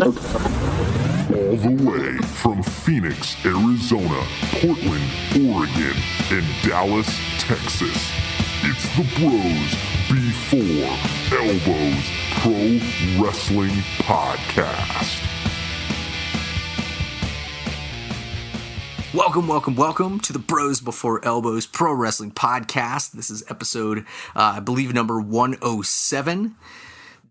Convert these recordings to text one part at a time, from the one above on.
All the way from Phoenix, Arizona, Portland, Oregon, and Dallas, Texas. It's the Bros Before Elbows Pro Wrestling Podcast. Welcome to the Bros Before Elbows Pro Wrestling Podcast. This is episode, I believe, number 107.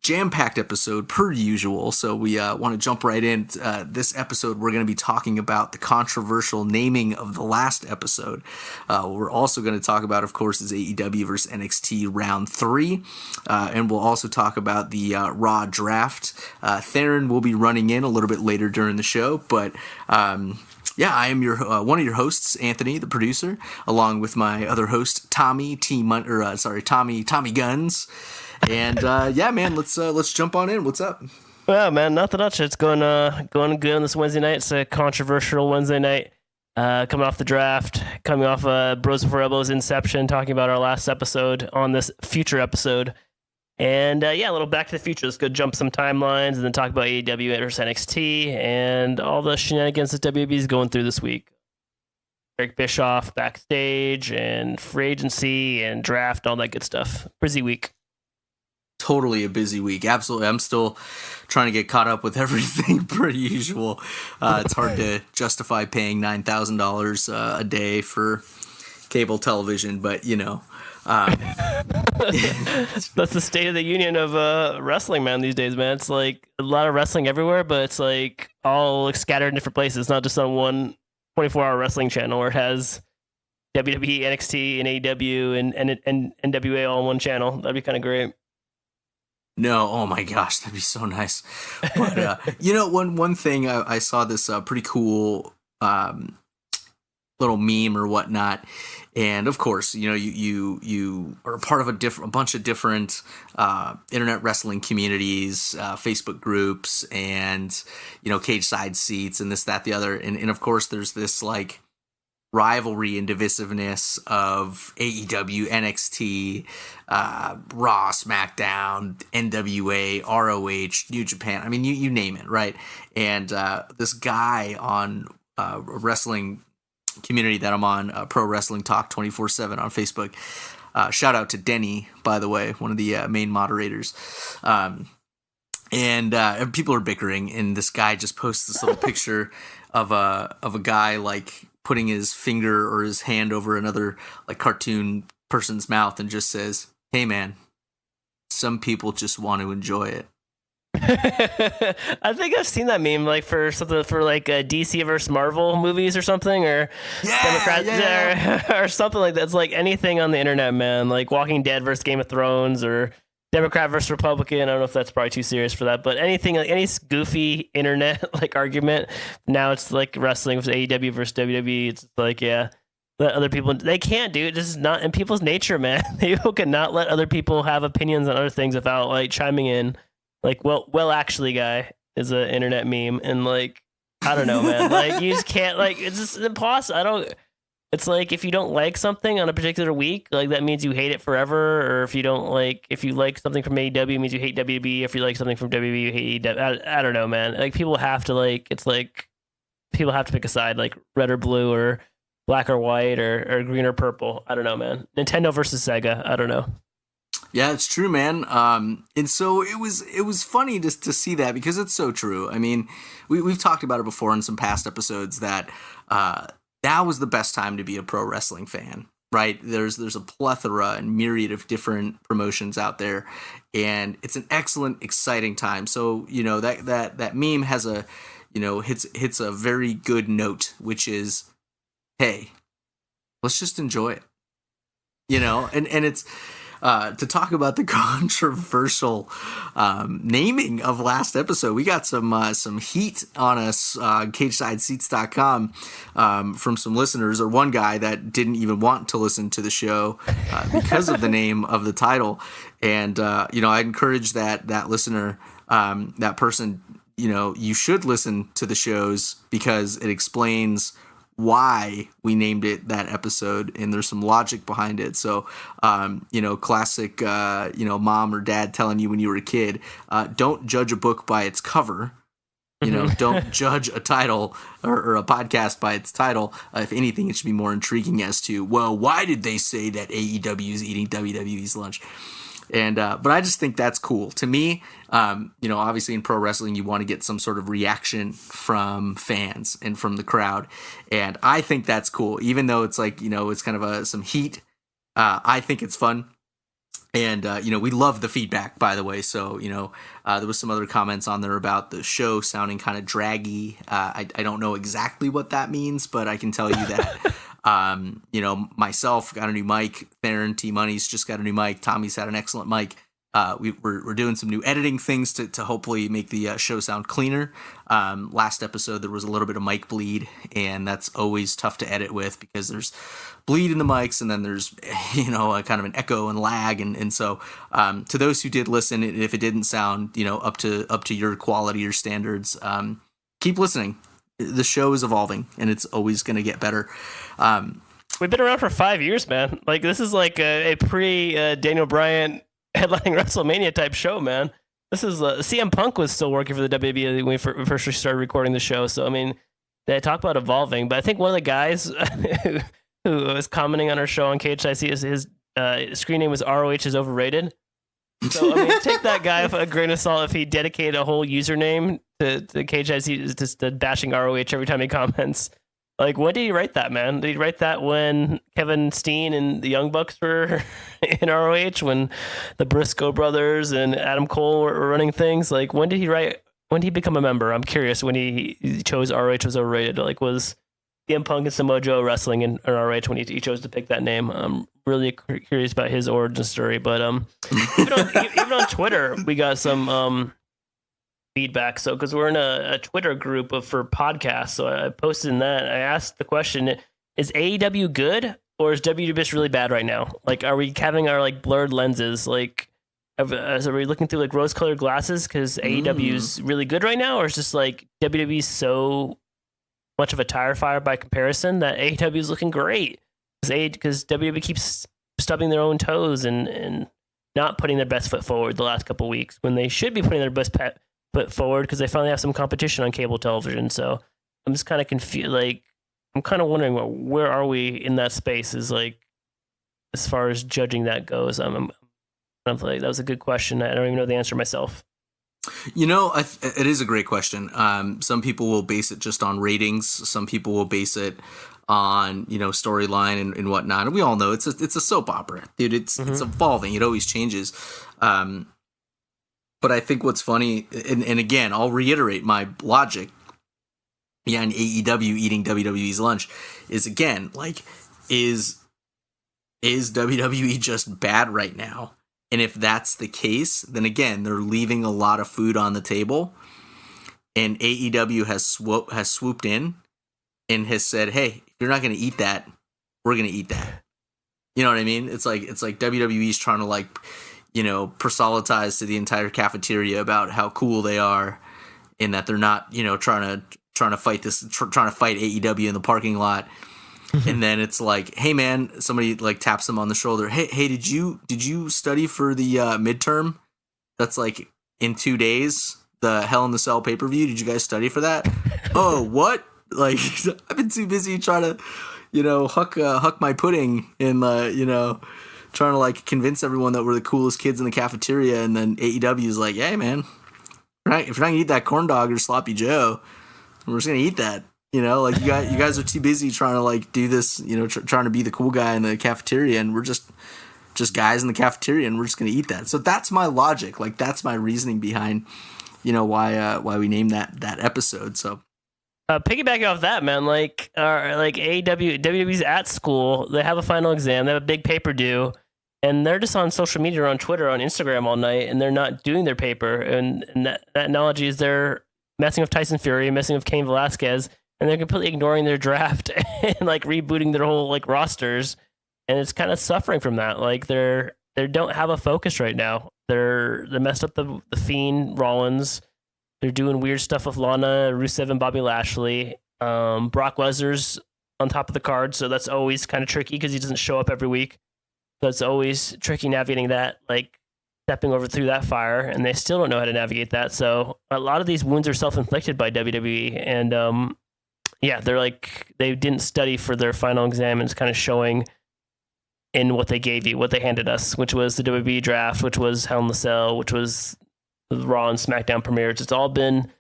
Jam-packed episode per usual, so we want to jump right in. This episode, we're going to be talking about the controversial naming of the last episode. We're also going to talk about, of course, is AEW versus NXT Round 3, and we'll also talk about the Raw Draft. Theron will be running in a little bit later during the show, but yeah, I am your one of your hosts, Anthony, the producer, along with my other host, Tommy Tommy Guns. And yeah, man, let's jump on in. What's up? Well, man, nothing much. It's going good on this Wednesday night. It's a controversial Wednesday night. Coming off the draft, coming off Bros Before Elbows Inception, talking about our last episode on this future episode. And yeah, a little Back to the Future. Let's go jump some timelines and then talk about AEW versus NXT and all the shenanigans that WB is going through this week. Eric Bischoff backstage and free agency and draft, all that good stuff. Busy week. Totally a busy week. Absolutely. I'm still trying to get caught up with everything per usual. It's hard to justify paying $9,000 a day for cable television, but you know. That's the state of the union of wrestling, man, these days, man. It's like a lot of wrestling everywhere, but it's like all like scattered in different places, not just on one 24-hour wrestling channel where it has WWE, NXT, and AEW and NWA all on one channel. That'd be kind of great. No, oh my gosh, that'd be so nice. But you know, one thing I saw this pretty cool little meme or whatnot, and of course, you know, you are a part of a bunch of different internet wrestling communities, Facebook groups, and you know, cage side seats, and this, that, the other, and of course, there's this like rivalry and divisiveness of AEW, NXT, Raw, SmackDown, NWA, ROH, New Japan. I mean, you name it, right? And this guy on a wrestling community that I'm on, Pro Wrestling Talk 24/7 on Facebook. Shout out to Denny, by the way, one of the main moderators. And people are bickering, and this guy just posts this little picture of a guy like putting his finger or his hand over another like cartoon person's mouth and just says, "Hey man, some people just want to enjoy it." I think I've seen that meme like for something for like DC versus Marvel movies or something, or or something like that. It's like anything on the internet, man. Like Walking Dead versus Game of Thrones, or Democrat versus Republican. I don't know if that's probably too serious for that, but anything, like any goofy internet like argument. Now it's like wrestling with AEW versus WWE. It's like, yeah, let other people. They can't, dude. This is not in people's nature, man. People cannot let other people have opinions on other things without like chiming in. Like, well, actually, guy is an internet meme, and like, I don't know, man. Like, you just can't, like, it's just impossible. It's like if you don't like something on a particular week, like that means you hate it forever. Or if you like something from AEW, it means you hate WB. If you like something from WB, you hate AEW. I don't know, man. Like people have to it's like people have to pick a side, like red or blue, or black or white, or green or purple. I don't know, man. Nintendo versus Sega. I don't know. Yeah, it's true, man. And so it was funny just to see that, because it's so true. I mean, we've talked about it before in some past episodes that now was the best time to be a pro wrestling fan, right? There's a plethora and myriad of different promotions out there, and it's an excellent, exciting time. So, you know, that meme has a, you know, hits a very good note, which is, hey, let's just enjoy it. You know, and it's to talk about the controversial naming of last episode. We got some heat on us, CagesideSeats.com, from some listeners, or one guy that didn't even want to listen to the show because of the name of the title. And you know, I encourage that listener, that person, you know, you should listen to the shows because it explains why we named it that episode, and there's some logic behind it. So, you know, classic, you know, mom or dad telling you when you were a kid, don't judge a book by its cover. don't judge a title or a podcast by its title. If anything, it should be more intriguing as to, well, why did they say that AEW is eating WWE's lunch? And but I just think that's cool. To me, obviously in pro wrestling, you want to get some sort of reaction from fans and from the crowd. And I think that's cool, even though it's like, it's kind of some heat. I think it's fun. And, we love the feedback, by the way. So, there was some other comments on there about the show sounding kind of draggy. I don't know exactly what that means, but I can tell you that, myself got a new mic. Theron T Money's just got a new mic. Tommy's had an excellent mic. We're doing some new editing things to hopefully make the show sound cleaner. Last episode, there was a little bit of mic bleed, and that's always tough to edit with because there's bleed in the mics, and then there's, a kind of an echo and lag. And so to those who did listen, if it didn't sound, up to your quality or standards, keep listening. The show is evolving, and it's always going to get better. We've been around for 5 years, man. Like, this is like a pre Daniel Bryan headlining WrestleMania type show, man. This is CM Punk was still working for the WWE when we first started recording the show. So, I mean, they talk about evolving, but I think one of the guys who was commenting on our show on KHIC, his screen name was ROH is overrated. So, I mean, take that guy with a grain of salt if he dedicated a whole username to KHIC, just bashing ROH every time he comments. Like, when did he write that, man? Did he write that when Kevin Steen and the Young Bucks were in ROH, when the Briscoe brothers and Adam Cole were running things? Like, when did he become a member? I'm curious when he chose ROH was overrated. Like, was CM Punk and Samoa Joe wrestling in ROH when he chose to pick that name? I'm really curious about his origin story. But even on Twitter, we got some feedback. So, because we're in a Twitter group for podcasts, so I posted in that. I asked the question: is AEW good, or is WWE just really bad right now? Like, are we having our like blurred lenses? Like, are we looking through like rose-colored glasses because AEW is really good right now, or is just like WWE so much of a tire fire by comparison that AEW is looking great because WWE keeps stubbing their own toes and not putting their best foot forward the last couple of weeks when they should be putting their best foot forward because they finally have some competition on cable television. So I'm just kind of confused. Like, I'm kind of wondering where are we in that space is like, as far as judging that goes. I'm like, that was a good question. I don't even know the answer myself. It is a great question. Some people will base it just on ratings. Some people will base it on, storyline and whatnot. And we all know it's a soap opera, dude. It's evolving. It always changes. But I think what's funny, and again, I'll reiterate my logic behind AEW eating WWE's lunch is, again, like, is WWE just bad right now? And if that's the case, then again, they're leaving a lot of food on the table. And AEW has swooped in and has said, hey, if you're not going to eat that, we're going to eat that. You know what I mean? It's like WWE's trying to, like, proselytize to the entire cafeteria about how cool they are, and that they're not, trying to fight AEW in the parking lot. And then it's like, hey man, somebody like taps them on the shoulder. Hey, did you study for the midterm? That's like in 2 days, the Hell in the Cell pay-per-view. Did you guys study for that? Oh, what? Like, I've been too busy trying to, huck my pudding and, trying to like convince everyone that we're the coolest kids in the cafeteria. And then AEW is like, hey man, right? If you're not gonna eat that corn dog or sloppy Joe, we're just gonna eat that. Like you guys are too busy trying to like do this, trying to be the cool guy in the cafeteria, and we're just guys in the cafeteria, and we're just gonna eat that. So that's my logic. Like, that's my reasoning behind, why we named that episode. So piggybacking off that, man, like WWE's at school. They have a final exam. They have a big paper due, and they're just on social media, or on Twitter, on Instagram all night, and they're not doing their paper. And that analogy is they're messing with Tyson Fury, messing with Cain Velasquez, and they're completely ignoring their draft and like rebooting their whole like rosters, and it's kind of suffering from that. Like, they don't have a focus right now. They messed up the Fiend, Rollins. They're doing weird stuff with Lana, Rusev, and Bobby Lashley. Brock Lesnar's on top of the card, so that's always kind of tricky because he doesn't show up every week. So it's always tricky navigating that. Like, stepping over through that fire, and they still don't know how to navigate that. So a lot of these wounds are self-inflicted by WWE, and they're like they didn't study for their final exam, and it's kind of showing in what they gave you, what they handed us, which was the WWE Draft, which was Hell in the Cell, which was the Raw and SmackDown premieres. It's all been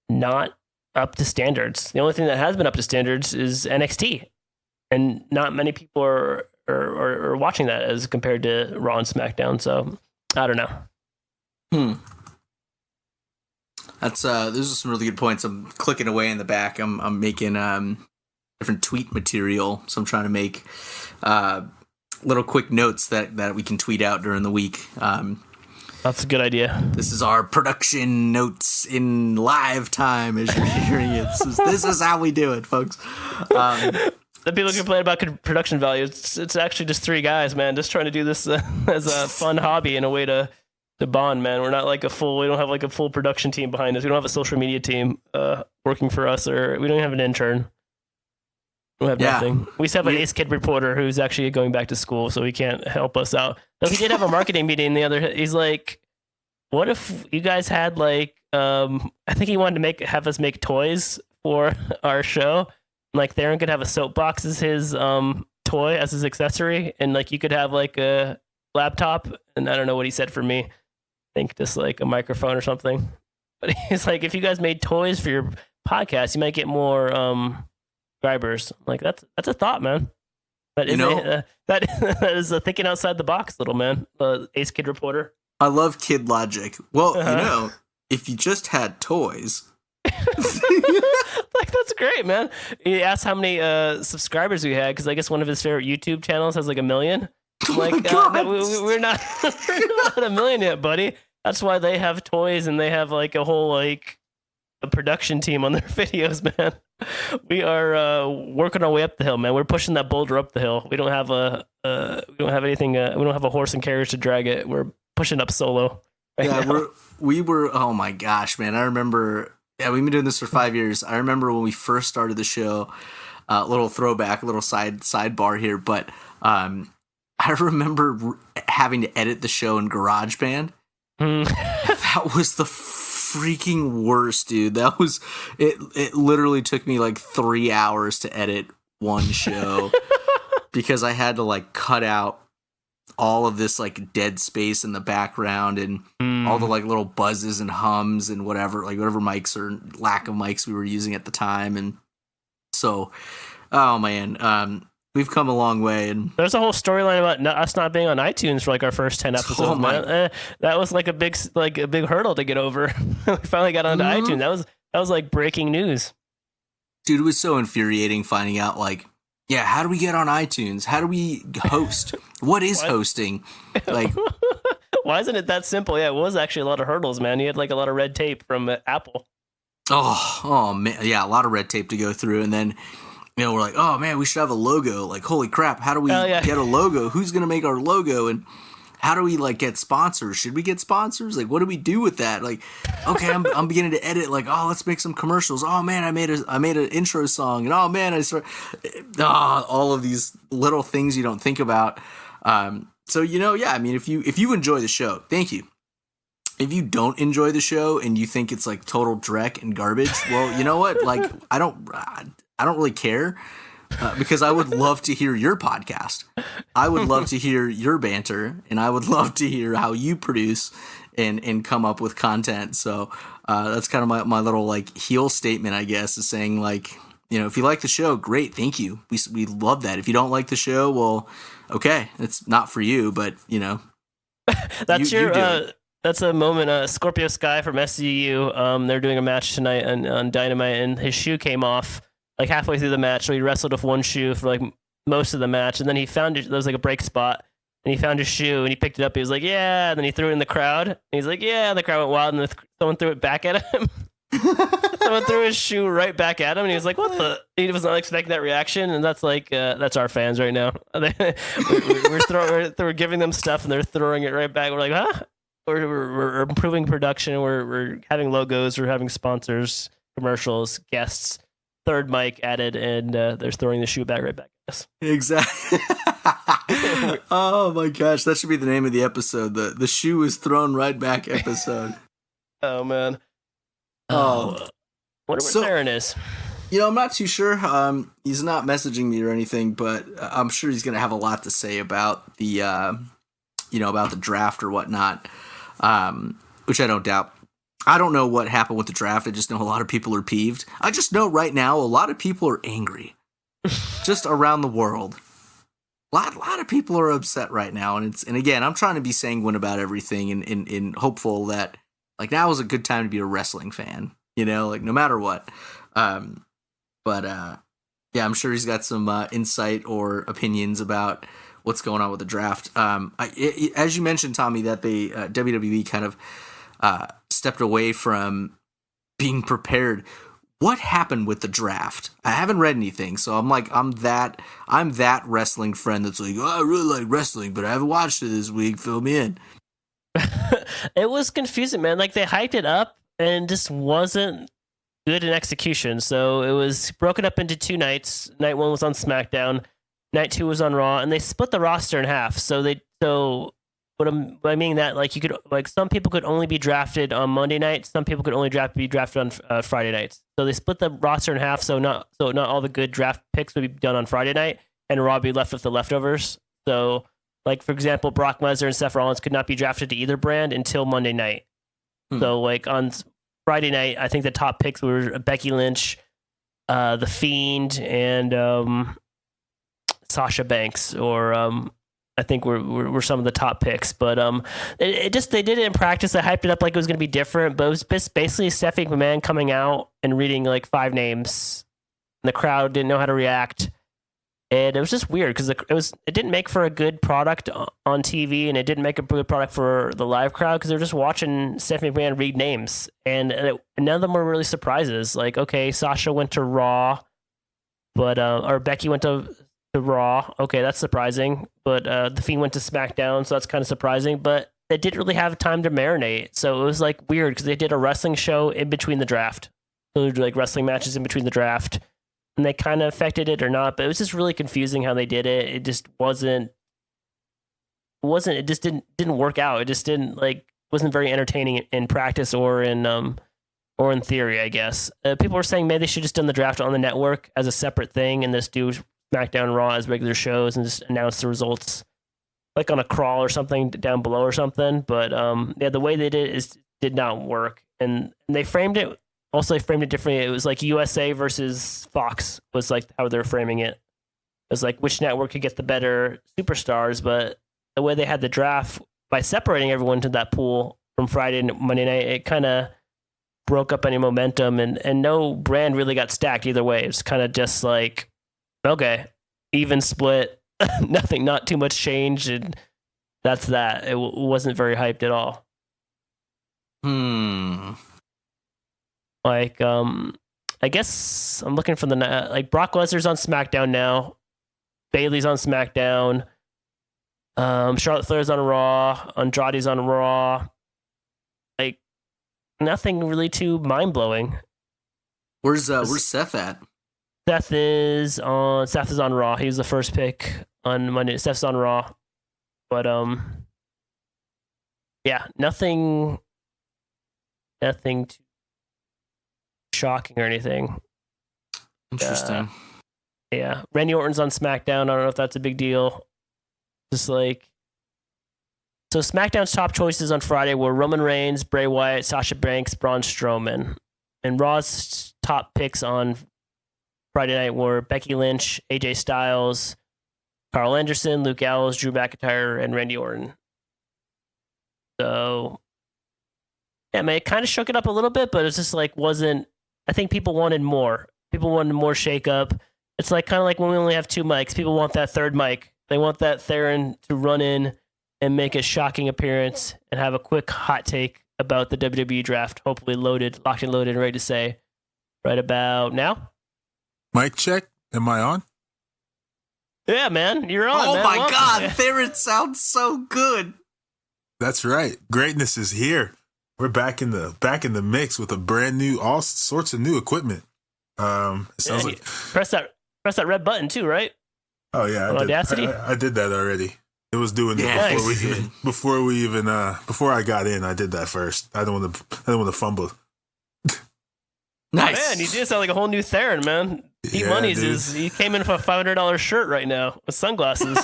not up to standards. The only thing that has been up to standards is NXT, and not many people are watching that as compared to Raw and SmackDown. So I don't know. That's those are some really good points. I'm clicking away in the back. I'm making different tweet material, so I'm trying to make little quick notes that we can tweet out during the week. That's a good idea. This is our production notes in live time as you're hearing it. This is how we do it, folks. The people complain about production value. It's actually just three guys, man, just trying to do this as a fun hobby and a way to bond, man. We're not like we don't have like a full production team behind us. We don't have a social media team working for us, or we don't have an intern. We don't have nothing. We just have an Ace Kid reporter who's actually going back to school, so he can't help us out. Though he did have a marketing meeting he's like, what if you guys had like, I think he wanted to have us make toys for our show. Like Theron could have a soapbox as his toy, as his accessory, and like you could have like a laptop, and I don't know what he said for me. I think just like a microphone or something. But he's like, if you guys made toys for your podcast, you might get more subscribers. Like that's a thought, man. That is a thinking outside the box, little man. Ace Kid reporter. I love kid logic. Well, if you just had toys. Like that's great, man. He asked how many subscribers we had, because I guess one of his favorite YouTube channels has like 1 million. I'm like, we're not at 1 million yet, buddy. That's why they have toys and they have like a whole like a production team on their videos, man. We are working our way up the hill, man. We're pushing that boulder up the hill. We don't have anything. We don't have a horse and carriage to drag it. We're pushing up solo. We were. Oh my gosh, man! I remember. Yeah, we've been doing this for 5 years. I remember when we first started the show. Little throwback, a little sidebar here, but I remember having to edit the show in GarageBand. That was the freaking worst, dude. That was it. It literally took me like 3 hours to edit one show because I had to like cut out all of this like dead space in the background and all the like little buzzes and hums and whatever mics or lack of mics we were using at the time. And so, oh man, we've come a long way. And there's a whole storyline about us not being on iTunes for like our first 10 episodes. That was like a big hurdle to get over. We finally got onto iTunes. That was like breaking news. Dude, it was so infuriating finding out like, yeah, how do we get on iTunes? How do we host? What is hosting? Like, why isn't it that simple? Yeah, it was actually a lot of hurdles, man. You had like a lot of red tape from Apple. Oh man, yeah, a lot of red tape to go through, and then we're like, oh man, we should have a logo. Like, holy crap, how do we get a logo? Who's gonna make our logo? And how do we like get sponsors? Should we get sponsors? Like, what do we do with that? Like, okay, I'm beginning to edit. Like, oh, let's make some commercials. Oh man, I made an intro song, and oh man, all of these little things you don't think about. So I mean, if you enjoy the show, thank you. If you don't enjoy the show and you think it's like total dreck and garbage, well, you know what? Like, I don't really care. Because I would love to hear your podcast. I would love to hear your banter, and I would love to hear how you produce and come up with content. So that's kind of my little like heel statement, I guess, is saying like, if you like the show, great, thank you. We love that. If you don't like the show, well, okay, it's not for you, but that's that's a moment. Scorpio Sky from SCU. They're doing a match tonight on Dynamite, and his shoe came off like halfway through the match, so he wrestled with one shoe for like most of the match, and then he found there was like a break spot, and he found his shoe, and he picked it up. He was like, "Yeah," and then he threw it in the crowd. And he's like, "Yeah," and the crowd went wild, and someone threw it back at him. Someone threw his shoe right back at him, and he was like, "What the?" He was not expecting that reaction, and that's like that's our fans right now. We're giving them stuff, and they're throwing it right back. We're like, huh? We're improving production. We're having logos. We're having sponsors, commercials, guests. Third mic added, and they're throwing the shoe back right back at us. Exactly. Oh my gosh, that should be the name of the episode. The shoe is thrown right back episode. Oh man. Oh, Wonder what Darren is. I'm not too sure. He's not messaging me or anything, but I'm sure he's gonna have a lot to say about the about the draft or whatnot, which I don't doubt. I don't know what happened with the draft. I just know a lot of people are peeved. I just know right now a lot of people are angry, just around the world. A lot of people are upset right now, and again, I'm trying to be sanguine about everything and hopeful that like now is a good time to be a wrestling fan. Like no matter what. Yeah, I'm sure he's got some insight or opinions about what's going on with the draft. As you mentioned, Tommy, that they WWE kind of stepped away from being prepared. What happened with the draft? I haven't read anything, so I'm that wrestling friend that's like, I really like wrestling, but I haven't watched it this week. Fill me in. It was confusing, man. Like they hyped it up and just wasn't good in execution. So it was broken up into 2 nights. Night 1 was on SmackDown. Night 2 was on Raw, and they split the roster in half. I mean that like you could like some people could only be drafted on Monday night. Some people could only be drafted on Friday nights. So they split the roster in half. So not all the good draft picks would be done on Friday night, and Raw would be left with the leftovers. So like for example, Brock Lesnar and Seth Rollins could not be drafted to either brand until Monday night. So like on Friday night, I think the top picks were Becky Lynch, The Fiend, and Sasha Banks, or I think were some of the top picks. But they did it in practice. They hyped it up like it was going to be different, but it was basically Stephanie McMahon coming out and reading like 5 names, and the crowd didn't know how to react. And it was just weird because it didn't make for a good product on TV, and it didn't make a good product for the live crowd because they're just watching Stephanie McMahon read names, and none of them were really surprises. Like, okay, Sasha went to Raw, but or Becky went to Raw. Okay, that's surprising. But The Fiend went to SmackDown, so that's kind of surprising. But they didn't really have time to marinate, so it was like weird because they did a wrestling show in between the draft. So they did like wrestling matches in between the draft. And they kind of affected it or not, but it was just really confusing how they did it. It just it just didn't work out. It just wasn't very entertaining in practice or in theory, I guess. People were saying maybe they should just done the draft on the network as a separate thing and just do SmackDown and Raw as regular shows and just announce the results like on a crawl or something down below or something. But the way they did it did not work. And they framed it differently. It was like USA versus Fox was like how they're framing it. It was like which network could get the better superstars, but the way they had the draft by separating everyone to that pool from Friday and Monday night, it kind of broke up any momentum and no brand really got stacked either way. It's kind of just like, okay, even split, nothing, not too much change, and that's that. It wasn't very hyped at all. Like, I guess I'm looking for like Brock Lesnar's on SmackDown now. Bayley's on SmackDown. Charlotte Flair's on Raw. Andrade's on Raw. Like, nothing really too mind blowing. Where's Seth at? Seth is on Raw. He was the first pick on Monday. Seth's on Raw, but yeah, nothing too shocking or anything. Interesting. Yeah, Randy Orton's on SmackDown. I don't know if that's a big deal. Just like, so SmackDown's top choices on Friday were Roman Reigns, Bray Wyatt, Sasha Banks, Braun Strowman. And Raw's top picks on Friday night were Becky Lynch, AJ Styles, Carl Anderson, Luke Gallows, Drew McIntyre, and Randy Orton. So, yeah, man, it kind of shook it up a little bit, but it's just like I think people wanted more. People wanted more shake-up. It's like kind of like when we only have 2 mics. People want that third mic. They want that Theron to run in and make a shocking appearance and have a quick hot take about the WWE Draft. Hopefully locked and loaded, and ready to say right about now. Mic check. Am I on? Yeah, man, you're on. Oh man. my Welcome. God, Theron sounds so good. That's right. Greatness is here. We're back in the mix with a brand new, all sorts of new equipment. It sounds like press that red button too, right? Oh yeah, Audacity. I did that already. It was doing Yeah, it before I got in. I did that first. I don't want to fumble. Nice. Man, you did sound like a whole new Theron, man. Dude. He came in for a $500 shirt right now with sunglasses.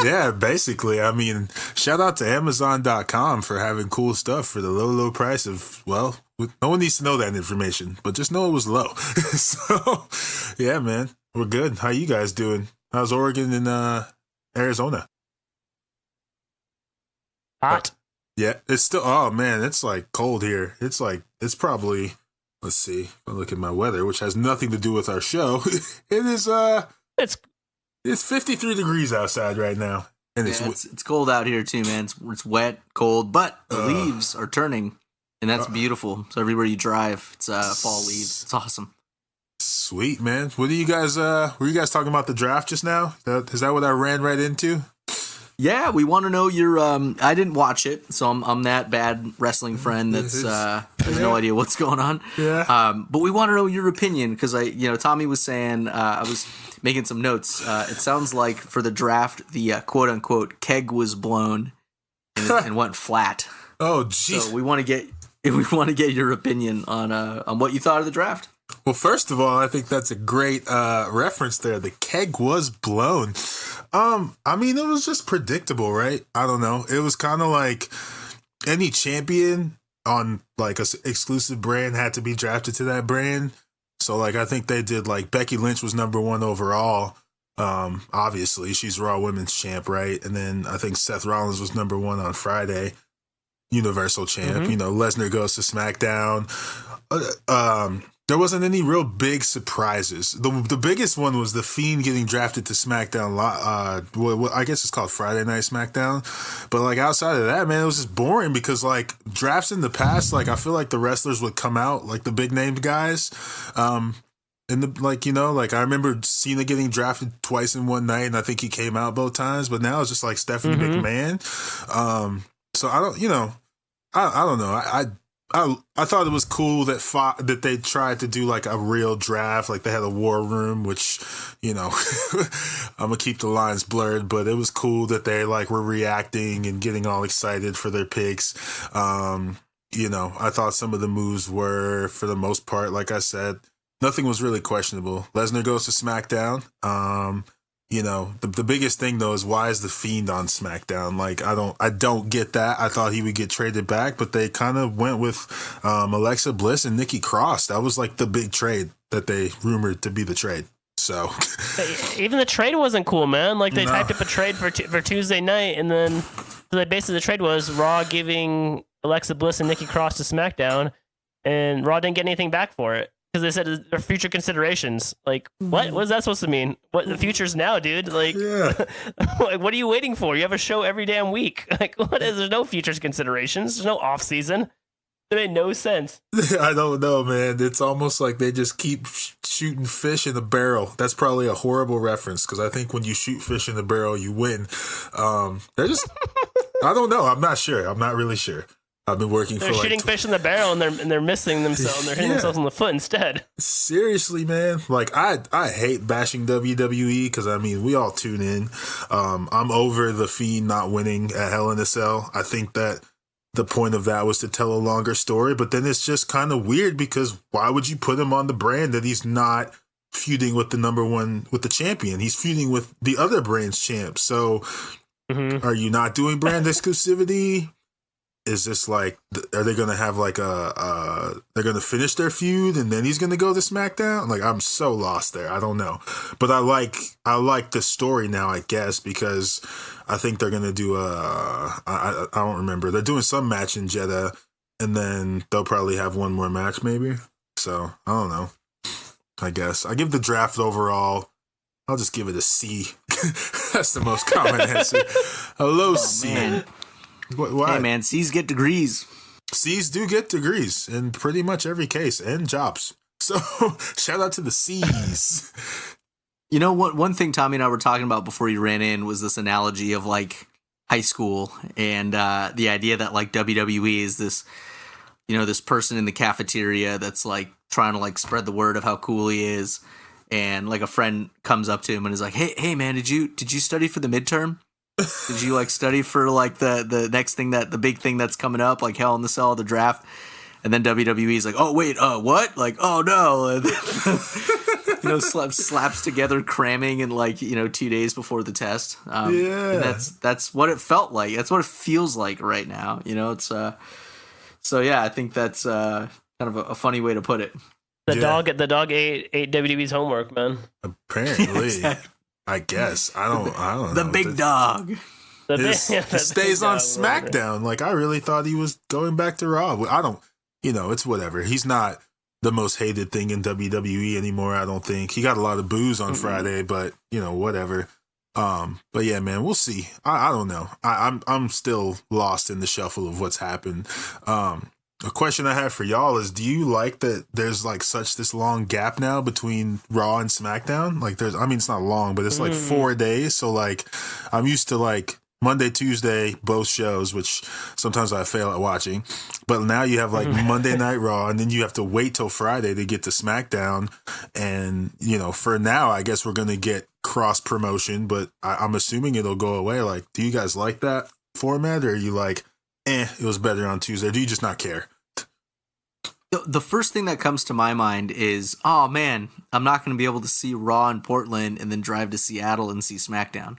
Yeah, basically. I mean, shout out to Amazon.com for having cool stuff for the low price of, well, no one needs to know that information, but just know it was low. So, yeah, man, we're good. How you guys doing? How's Oregon and Arizona? Hot. Yeah, it's still, oh man, it's like cold here. It's probably, let's see, if I look at my weather, which has nothing to do with our show. It is, it's 53 degrees outside right now. And it's cold out here too, man. It's wet, cold, but the leaves are turning, and that's beautiful. So everywhere you drive, it's fall leaves. It's awesome. Sweet, man. What are you guys, were you guys talking about the draft just now? Is that what I ran right into? Yeah, we want to know your. I didn't watch it, so I'm that bad wrestling friend that's has no idea what's going on. Yeah. But we want to know your opinion because Tommy was saying I was making some notes. It sounds like for the draft, the quote unquote keg was blown and went flat. Oh, geez. So we want to get your opinion on what you thought of the draft. Well, first of all, I think that's a great reference there. The keg was blown. I mean, it was just predictable, right? I don't know. It was kind of like any champion on like a exclusive brand had to be drafted to that brand. So like, I think they did like Becky Lynch was number 1 overall. Obviously she's Raw Women's champ, right? And then I think Seth Rollins was number 1 on Friday, Universal champ. Mm-hmm. You know, Lesnar goes to SmackDown. There wasn't any real big surprises. The biggest one was The Fiend getting drafted to SmackDown. I guess it's called Friday Night SmackDown. But like outside of that, man, it was just boring because like drafts in the past, like I feel like the wrestlers would come out, like the big named guys. And I remember Cena getting drafted twice in one night, and I think he came out both times. But now it's just like Stephanie McMahon. So I don't, I don't know. I thought it was cool that they tried to do like a real draft, like they had a war room, which, I'm gonna keep the lines blurred, but it was cool that they like were reacting and getting all excited for their picks. I thought some of the moves were, for the most part, like I said, nothing was really questionable. Lesnar goes to SmackDown. The biggest thing though is why is the Fiend on SmackDown? Like I don't get that. I thought he would get traded back, but they kind of went with Alexa Bliss and Nikki Cross. That was like the big trade that they rumored to be the trade. So even the trade wasn't cool, man. Like they typed up a trade for Tuesday night, and then basically the trade was Raw giving Alexa Bliss and Nikki Cross to SmackDown, and Raw didn't get anything back for it. Because they said they're future considerations. Like, what? What is that supposed to mean? What the future's now, dude? Like, like, what are you waiting for? You have a show every damn week. Like, what is? There's no futures considerations. There's no off season. It made no sense. I don't know, man. It's almost like they just keep shooting fish in a barrel. That's probably a horrible reference because I think when you shoot fish in a barrel, you win. They're just, I don't know. I'm not sure. I'm not really sure. I've been working they're shooting fish in the barrel and they're missing themselves. And they're hitting themselves on the foot instead. Seriously, man. Like I hate bashing WWE because I mean we all tune in. I'm over the Fiend not winning at Hell in a Cell. I think that the point of that was to tell a longer story, but then it's just kind of weird because why would you put him on the brand that he's not feuding with the number 1 with the champion? He's feuding with the other brand's champ. So are you not doing brand exclusivity? Is this like, are they going to have like they're going to finish their feud and then he's going to go to SmackDown? Like, I'm so lost there. I don't know. But I like the story now, I guess, because I think they're going to do I don't remember. They're doing some match in Jeddah and then they'll probably have one more match maybe. So, I don't know. I guess. I give the draft overall, I'll just give it a C. That's the most common answer. Hello, C. Man. Why? Hey man, C's get degrees. C's do get degrees in pretty much every case and jobs. So shout out to the C's. You know what? One thing Tommy and I were talking about before you ran in was this analogy of like high school and the idea that like WWE is this, this person in the cafeteria that's like trying to like spread the word of how cool he is, and like a friend comes up to him and is like, "Hey man, did you study for the midterm?" Did you like study for like the next thing the big thing that's coming up, like Hell in the Cell, the draft, and then WWE's like, oh wait, what? Like, oh no, slaps together cramming in like 2 days before the test. And that's what it felt like. That's what it feels like right now. It's so yeah, I think that's kind of a funny way to put it. The dog ate WWE's homework, man. Apparently. Exactly. I guess. I don't know. The big dog. Stays on SmackDown. Like, I really thought he was going back to Raw. I don't, it's whatever. He's not the most hated thing in WWE anymore, I don't think. He got a lot of boos on Friday, but, whatever. But yeah, man, we'll see. I don't know. I'm still lost in the shuffle of what's happened. A question I have for y'all is, do you like that there's like this long gap now between Raw and SmackDown? Like it's not long, but it's like 4 days. So like I'm used to like Monday, Tuesday, both shows, which sometimes I fail at watching. But now you have like Monday Night Raw, and then you have to wait till Friday to get to SmackDown. And, for now, I guess we're going to get cross promotion, but I'm assuming it'll go away. Like, do you guys like that format, or are you like, it was better on Tuesday? Or do you just not care? The first thing that comes to my mind is, oh man, I'm not going to be able to see Raw in Portland and then drive to Seattle and see SmackDown.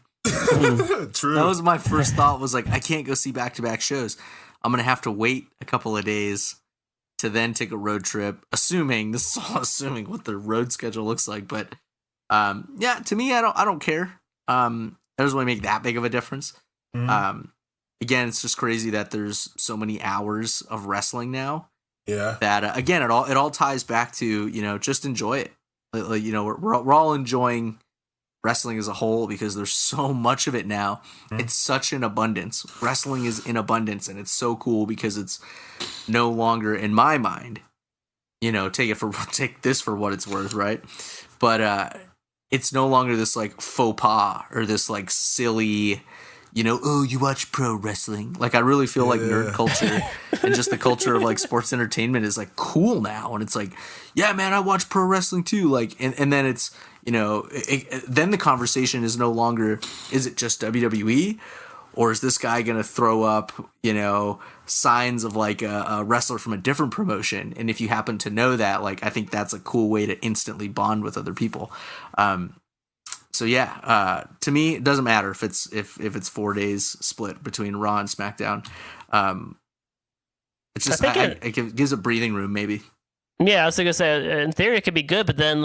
True. That was my first thought, was like, I can't go see back-to-back shows. I'm going to have to wait a couple of days to then take a road trip, assuming what the road schedule looks like. But yeah, to me, I don't care. It doesn't really make that big of a difference. Again, it's just crazy that there's so many hours of wrestling now. Yeah. That again, it all ties back to just enjoy it. We're all enjoying wrestling as a whole because there's so much of it now. It's such an abundance. Wrestling is in abundance, and it's so cool because it's no longer, in my mind, take this for what it's worth, right? But it's no longer this like faux pas or this like silly, you watch pro wrestling. Like, I really feel like nerd culture and just the culture of like sports entertainment is like cool now. And it's like, yeah, man, I watch pro wrestling too. Like, and then it's, then the conversation is no longer, is it just WWE, or is this guy going to throw up, signs of like a wrestler from a different promotion? And if you happen to know that, like, I think that's a cool way to instantly bond with other people. So yeah, to me, it doesn't matter if it's 4 days split between Raw and SmackDown. It's just it gives a breathing room, maybe. Yeah, I was gonna say, in theory, it could be good, but then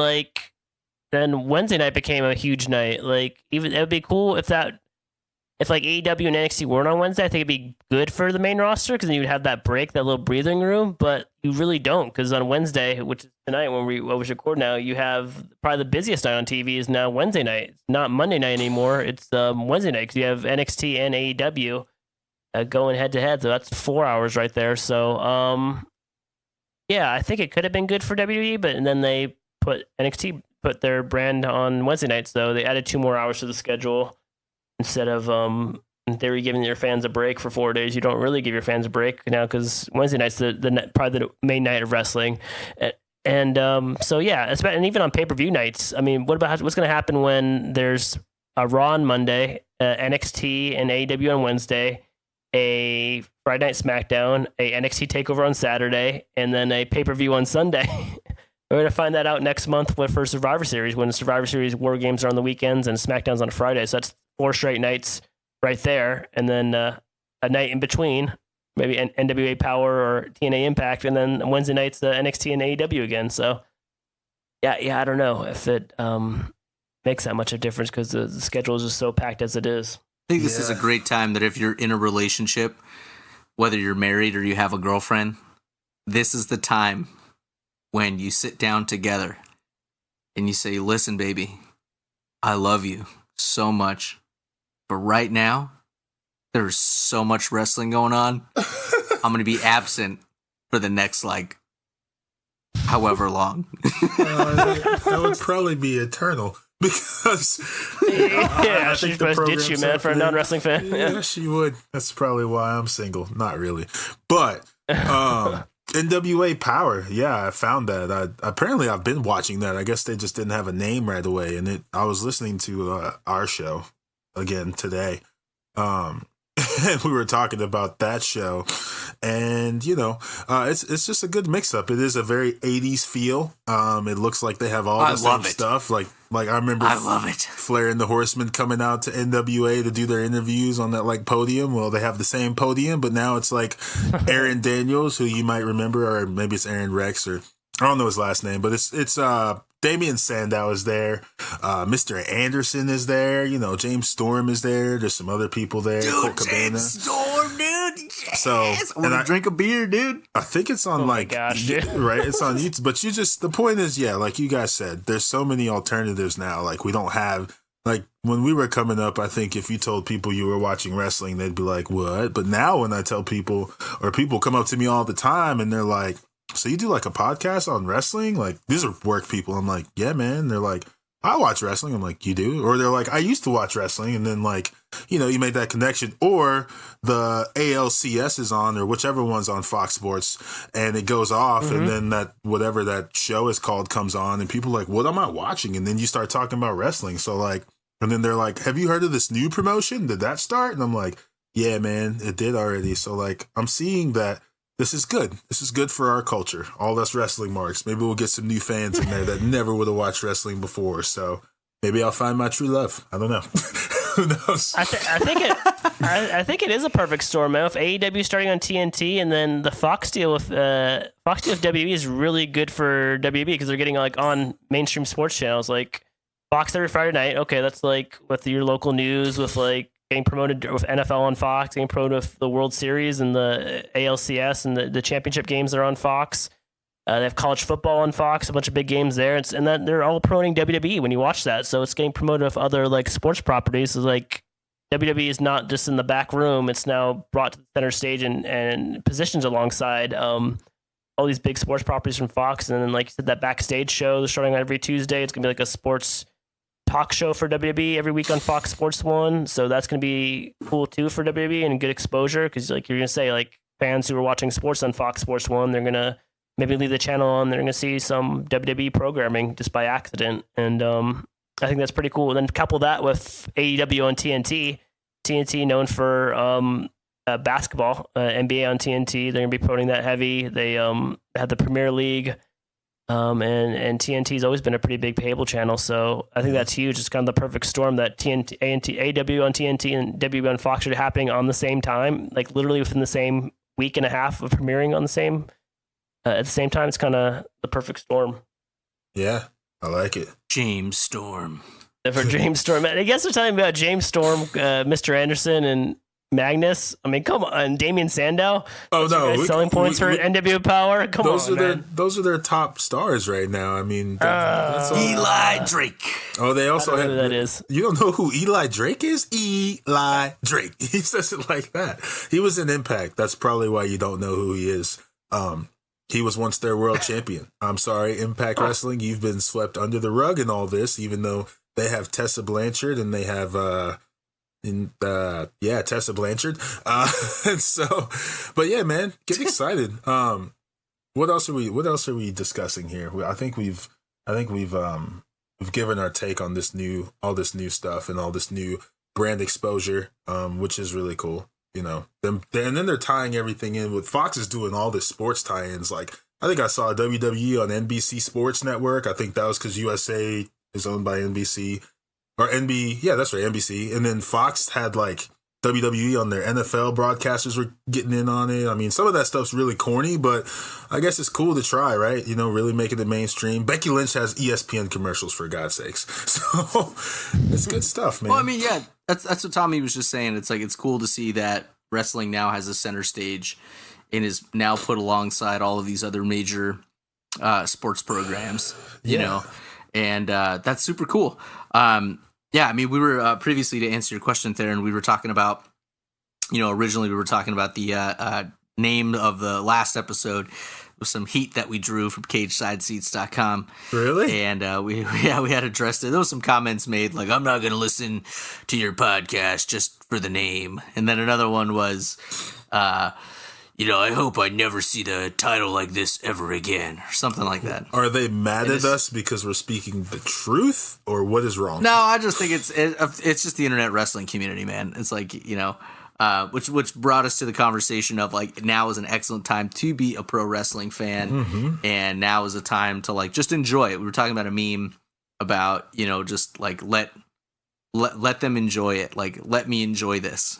then Wednesday night became a huge night. Like, even it would be cool if like AEW and NXT weren't on Wednesday. I think it'd be good for the main roster because then you'd have that break, that little breathing room. But you really don't, because on Wednesday, which is tonight when we record now, you have probably the busiest night on TV is now Wednesday night. It's not Monday night anymore. It's Wednesday night because you have NXT and AEW going head to head. So that's 4 hours right there. So yeah, I think it could have been good for WWE, but and then they NXT put their brand on Wednesday night, so they added 2 more hours to the schedule. Instead of, in theory, giving your fans a break for 4 days, you don't really give your fans a break now because Wednesday night's probably the main night of wrestling. And so, yeah, and even on pay-per-view nights, I mean, what's going to happen when there's a Raw on Monday, NXT and AEW on Wednesday, a Friday Night SmackDown, a NXT TakeOver on Saturday, and then a pay-per-view on Sunday? We're going to find that out next month for Survivor Series, when the Survivor Series War Games are on the weekends and SmackDown's on a Friday. So that's 4 straight nights right there. And then a night in between, maybe NWA Powerrr or TNA Impact. And then Wednesday nights, NXT and AEW again. So, yeah, I don't know if it makes that much of a difference because the schedule is just so packed as it is. I think this is a great time that if you're in a relationship, whether you're married or you have a girlfriend, this is the time when you sit down together and you say, listen, baby, I love you so much, but right now there's so much wrestling going on. I'm going to be absent for the next, however long. That would probably be eternal because I she's supposed to ditch you, man, for a non-wrestling fan. Yeah, she would. That's probably why I'm single. Not really. But NWA Powerrr, yeah, I found that. Apparently, I've been watching that. I guess they just didn't have a name right away. And I was listening to our show again today, And we were talking about that show, and it's just a good mix up. It is a very 80s feel. It looks like they have all the same stuff. Like I remember, I love it. Flair and the Horsemen coming out to NWA to do their interviews on that like podium. Well, they have the same podium, but now it's like Aaron Daniels, who you might remember, or maybe it's Aaron Rex, or I don't know his last name, but it's Damian Sandow is there. Mr. Anderson is there. James Storm is there. There's some other people there. Dude, James Storm, dude. Yes. So, I want to drink a beer, dude. I think it's on my gosh, dude. Right? It's on YouTube. But the point is, yeah, like you guys said, there's so many alternatives now. Like we don't have, like when we were coming up, I think if you told people you were watching wrestling, they'd be like, what? But now when I tell people, or people come up to me all the time and they're like, so you do like a podcast on wrestling? Like these are work people. I'm like, yeah, man. They're like, I watch wrestling. I'm like, you do? Or they're like, I used to watch wrestling. And then like, you made that connection. Or the ALCS is on, or whichever one's on Fox Sports, and it goes off. Mm-hmm. And then that, whatever that show is called, comes on, and people are like, what am I watching? And then you start talking about wrestling. So like, and then they're like, have you heard of this new promotion? Did that start? And I'm like, yeah, man, it did already. So like, I'm seeing that. This is good. This is good for our culture. All us wrestling marks. Maybe we'll get some new fans in there that never would have watched wrestling before. So maybe I'll find my true love. I don't know. Who knows? I think it is a perfect storm, man. If AEW starting on TNT, and then the Fox deal with WWE is really good for WB because they're getting like on mainstream sports channels like Fox every Friday night. Okay, that's like with your local news, with like getting promoted with NFL on Fox, getting promoted with the World Series and the ALCS and the championship games that are on Fox. They have college football on Fox, a bunch of big games there. And that they're all promoting WWE when you watch that. So it's getting promoted with other like sports properties. So like WWE is not just in the back room. It's now brought to the center stage and positions alongside all these big sports properties from Fox. And then like you said, that backstage show, they're starting on every Tuesday. It's going to be like a sports talk show for WWE every week on Fox Sports 1. So that's going to be cool too for WWE and good exposure. Cause like you're going to say like fans who are watching sports on Fox Sports 1, they're going to maybe leave the channel on. They're going to see some WWE programming just by accident. And I think that's pretty cool. And then couple that with AEW on TNT. TNT known for basketball, NBA on TNT. They're going to be promoting that heavy. They have the Premier League. And TNT's always been a pretty big cable channel, so I think that's huge. It's kind of the perfect storm that AW on TNT and WB on Fox are happening on the same time, like literally within the same week and a half of premiering on the same at the same time. It's kind of the perfect storm. Yeah, I like it. James Storm. For James Storm, I guess they're talking about James Storm, Mr. Anderson, and Magnus. I mean, come on, Damian Sandow. Oh no, selling points for NWA Powerrr. Come on, man. Those are their top stars right now. I mean, that's Eli Drake. Oh, they also have. Who that is. You don't know who Eli Drake is? Eli Drake. He says it like that. He was in Impact. That's probably why you don't know who he is. He was once their world champion. I'm sorry, Impact Wrestling. You've been swept under the rug in all this, even though they have Tessa Blanchard and they have. Tessa Blanchard. And so, but yeah, man, get excited. What else are we discussing here? I think we've given our take on all this new stuff and all this new brand exposure, which is really cool. And then they're tying everything in with Fox is doing all this sports tie-ins. Like I think I saw WWE on NBC Sports Network. I think that was because USA is owned by NBC. Or that's right, NBC. And then Fox had like WWE on their NFL broadcasters were getting in on it. I mean, some of that stuff's really corny, but I guess it's cool to try, right? Really making it mainstream. Becky Lynch has ESPN commercials, for God's sakes. So it's good stuff, man. Well, I mean, yeah, that's what Tommy was just saying. It's like it's cool to see that wrestling now has a center stage and is now put alongside all of these other major sports programs, you know, and that's super cool. Yeah, I mean, we were previously, to answer your question there, and we were talking about, originally we were talking about the name of the last episode with some heat that we drew from CagesideSeats.com. Really? And we had addressed it. There was some comments made like, I'm not going to listen to your podcast just for the name. And then another one was, I hope I never see the title like this ever again, or something like that. Are they mad at us because we're speaking the truth, or what is wrong? No, I just think it's just the internet wrestling community, man. It's like, which brought us to the conversation of like, now is an excellent time to be a pro wrestling fan, and now is a time to like just enjoy it. We were talking about a meme about, just like let them enjoy it, like let me enjoy this,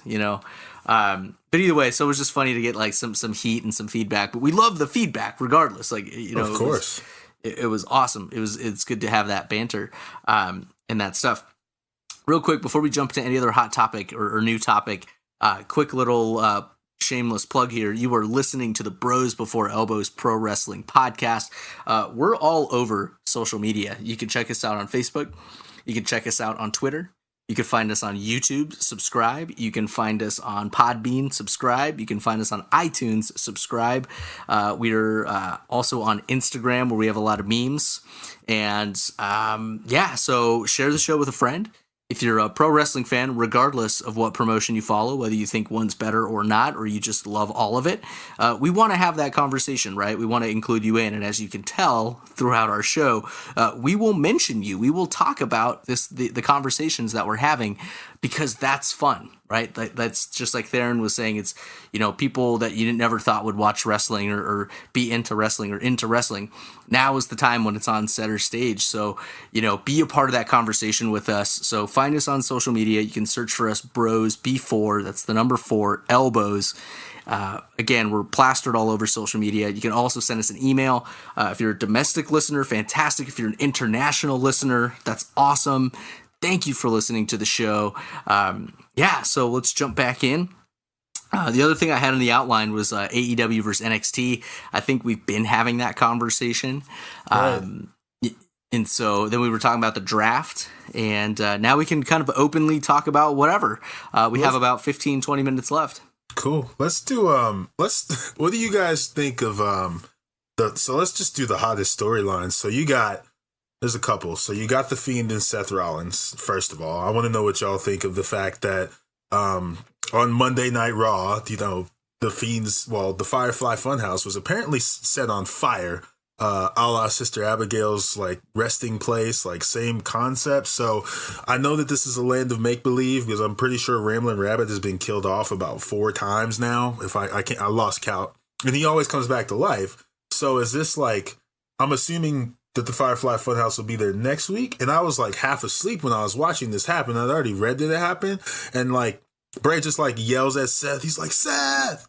but either way, so it was just funny to get like some heat and some feedback, but we love the feedback regardless, like, of course it was awesome. It's good to have that banter and that stuff. Real quick before we jump to any other hot topic or new topic, quick little shameless plug here. You are listening to the Bros Before Elbows Pro Wrestling Podcast. We're all over social media. You can check us out on Facebook. You can check us out on Twitter. You can find us on YouTube, subscribe. You can find us on Podbean, subscribe. You can find us on iTunes, subscribe. We're also on Instagram, where we have a lot of memes. And so share the show with a friend. If you're a pro wrestling fan, regardless of what promotion you follow, whether you think one's better or not, or you just love all of it, we want to have that conversation, right? We want to include you in. And as you can tell throughout our show, we will mention you. We will talk about the conversations that we're having, because that's fun, right? That's just like Theron was saying. It's, people that you never thought would watch wrestling or be into wrestling or into wrestling. Now is the time when it's on center stage. So, be a part of that conversation with us. So find us on social media. You can search for us, Bros B4. That's the number 4, Elbows. Again, we're plastered all over social media. You can also send us an email. If you're a domestic listener, fantastic. If you're an international listener, that's awesome. Thank you for listening to the show. So let's jump back in. The other thing I had in the outline was AEW versus NXT. I think we've been having that conversation. Right. And so then we were talking about the draft, and now we can kind of openly talk about whatever. We have about 15, 20 minutes left. Cool. Let's do, what do you guys think of, so let's just do the hottest storylines. So there's a couple. So you got The Fiend and Seth Rollins, first of all. I want to know what y'all think of the fact that on Monday Night Raw, the Fiend's, the Firefly Funhouse was apparently set on fire, a la Sister Abigail's, like, resting place, like, same concept. So I know that this is a land of make-believe, because I'm pretty sure Ramblin' Rabbit has been killed off about 4 times now. If I lost count. And he always comes back to life. So is this, like, I'm assuming that the Firefly Funhouse will be there next week, and I was like half asleep when I was watching this happen. I'd already read that it happened, and like Bray just like yells at Seth. He's like, "Seth,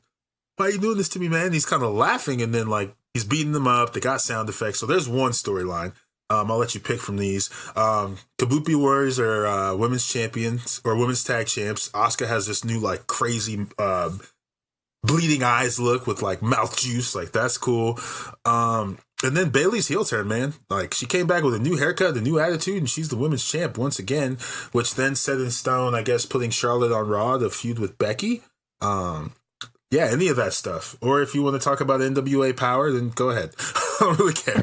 why are you doing this to me, man?" He's kind of laughing, and then like he's beating them up. They got sound effects, so there's one storyline. I'll let you pick from these. Kabuki Warriors are women's champions or women's tag champs. Asuka has this new like crazy bleeding eyes look with like mouth juice. Like that's cool. And then Bayley's heel turn, man. Like, she came back with a new haircut, a new attitude, and she's the women's champ once again, which then set in stone, I guess, putting Charlotte on Raw to feud with Becky. Any of that stuff. Or if you want to talk about NWA Powerrr, then go ahead. I don't really care.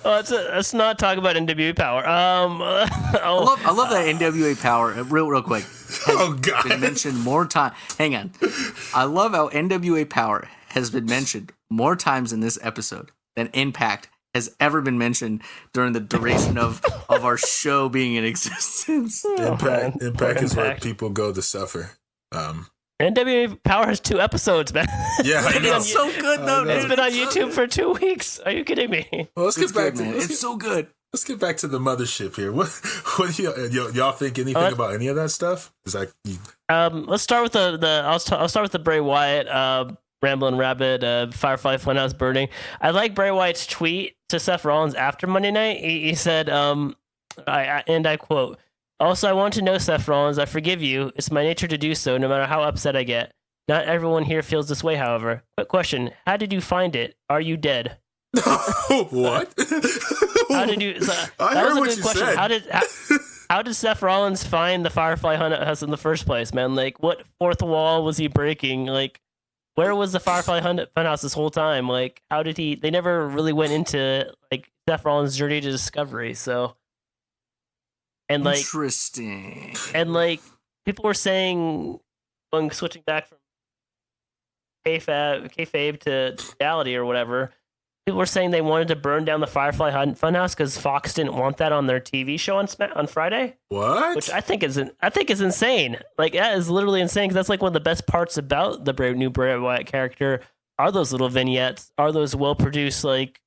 Let's not talk about NWA Powerrr. I love that NWA Powerrr. Real quick. God. Been mentioned more time. Hang on. I love how NWA Powerrr has been mentioned more times in this episode than Impact has ever been mentioned during the duration of our show being in existence. Impact is where people go to suffer. NWA Powerrr has 2 episodes, man. Yeah, I know. It's so good, though. It's been on YouTube for 2 weeks. Are you kidding me? Well, let's get back to it's so good. Let's get back to the mothership here. What do y'all think anything about any of that stuff? Is that let's start with I'll start with the Bray Wyatt Ramblin' Rabbit, Firefly Funhouse burning. I like Bray Wyatt's tweet to Seth Rollins after Monday night. He said, I quote, "Also, I want to know, Seth Rollins, I forgive you. It's my nature to do so, no matter how upset I get. Not everyone here feels this way, however. Quick question, how did you find it? Are you dead?" What? How did you... I heard what you said. How did Seth Rollins find the Firefly Funhouse in the first place, man? Like, what fourth wall was he breaking? Like, where was the Firefly Funhouse this whole time? Like, how did he... They never really went into, like, Seth Rollins' journey to discovery, so... And, like... Interesting. And, like, people were saying... Switching back from kayfabe to reality or whatever. People were saying they wanted to burn down the Firefly Funhouse because Fox didn't want that on their TV show on Friday. What? Which I think is insane. Like, that is literally insane, because that's like one of the best parts about the new Bray Wyatt character are those little vignettes, are those well produced, like,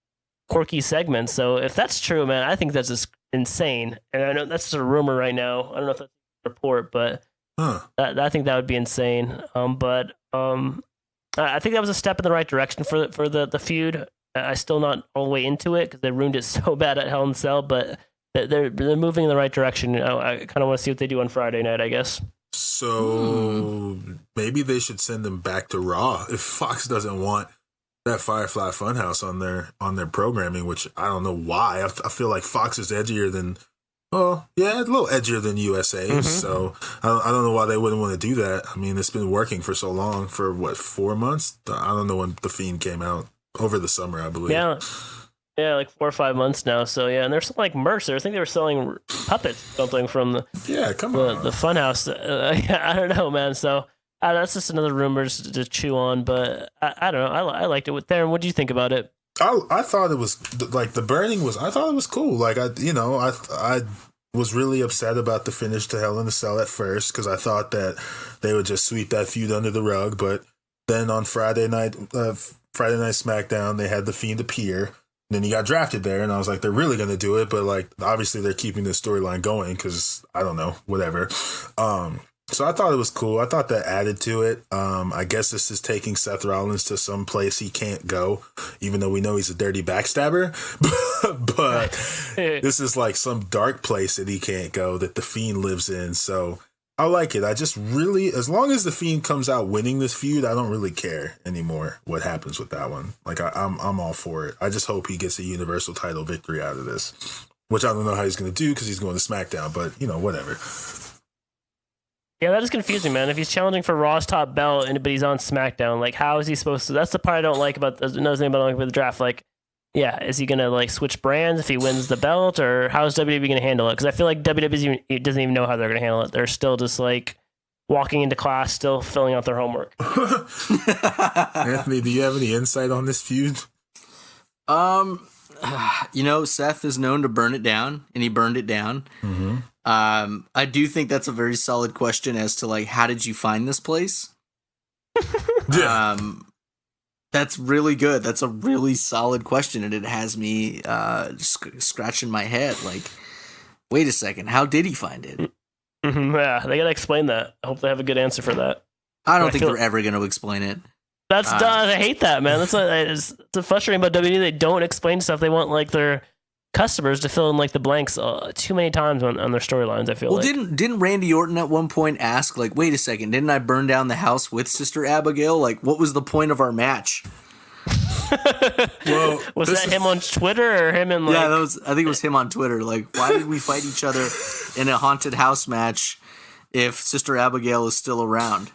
quirky segments. So if that's true, man, I think that's just insane. And I know that's just a rumor right now. I don't know if that's a report, but I think that would be insane. But I think that was a step in the right direction for the feud. I'm still not all the way into it because they ruined it so bad at Hell in a Cell, but they're moving in the right direction. I kind of want to see what they do on Friday night, I guess. So maybe they should send them back to Raw if Fox doesn't want that Firefly Funhouse on their programming, which I don't know why. I feel like Fox is edgier than, a little edgier than USA. Mm-hmm. So I don't know why they wouldn't want to do that. I mean, it's been working for so long, for 4 months? I don't know when The Fiend came out. Over the summer, I believe. Yeah, like 4 or 5 months now. So yeah, and there's like merch there. I think they were selling puppets, something from the Funhouse. I don't know, man. So that's just another rumor to chew on. But I don't know. I liked it. With Theron, what do you think about it? I thought it was like the burning was. I thought it was cool. Like I was really upset about the finish to Hell in a Cell at first because I thought that they would just sweep that feud under the rug. But then on Friday Night SmackDown, they had The Fiend appear. And then he got drafted there, and I was like, they're really going to do it, but like obviously they're keeping the storyline going because I don't know, whatever. So I thought it was cool. I thought that added to it. I guess this is taking Seth Rollins to some place he can't go, even though we know he's a dirty backstabber. But this is like some dark place that he can't go that The Fiend lives in. So I like it. I just really, as long as The Fiend comes out winning this feud, I don't really care anymore what happens with that one. Like I'm all for it. I just hope he gets a Universal title victory out of this, which I don't know how he's going to do because he's going to SmackDown, but whatever. Yeah, that is confusing, man. If he's challenging for Raw's top belt but he's on SmackDown, like, how is he supposed to? That's the part I don't like about another thing about the draft. Like, yeah, is he gonna like switch brands if he wins the belt, or how is WWE gonna handle it? Because I feel like WWE doesn't even know how they're gonna handle it. They're still just like walking into class, still filling out their homework. Anthony, do you have any insight on this feud? Seth is known to burn it down, and he burned it down. Mm-hmm. I do think that's a very solid question as to like, how did you find this place? Yeah. That's really good. That's a really solid question, and it has me scratching my head. Like, wait a second, how did he find it? Mm-hmm, yeah, they gotta explain that. I hope they have a good answer for that. I don't think they're ever going to explain it. That's done. I hate that, man. That's what it's frustrating about WWE. They don't explain stuff. They want like their customers to fill in like the blanks too many times on their storylines. I feel like. Didn't Randy Orton at one point ask like, "Wait a second, didn't I burn down the house with Sister Abigail? Like, what was the point of our match?" Well, was that him on Twitter or him in like? Yeah, I think it was him on Twitter. Like, why did we fight each other in a haunted house match if Sister Abigail is still around?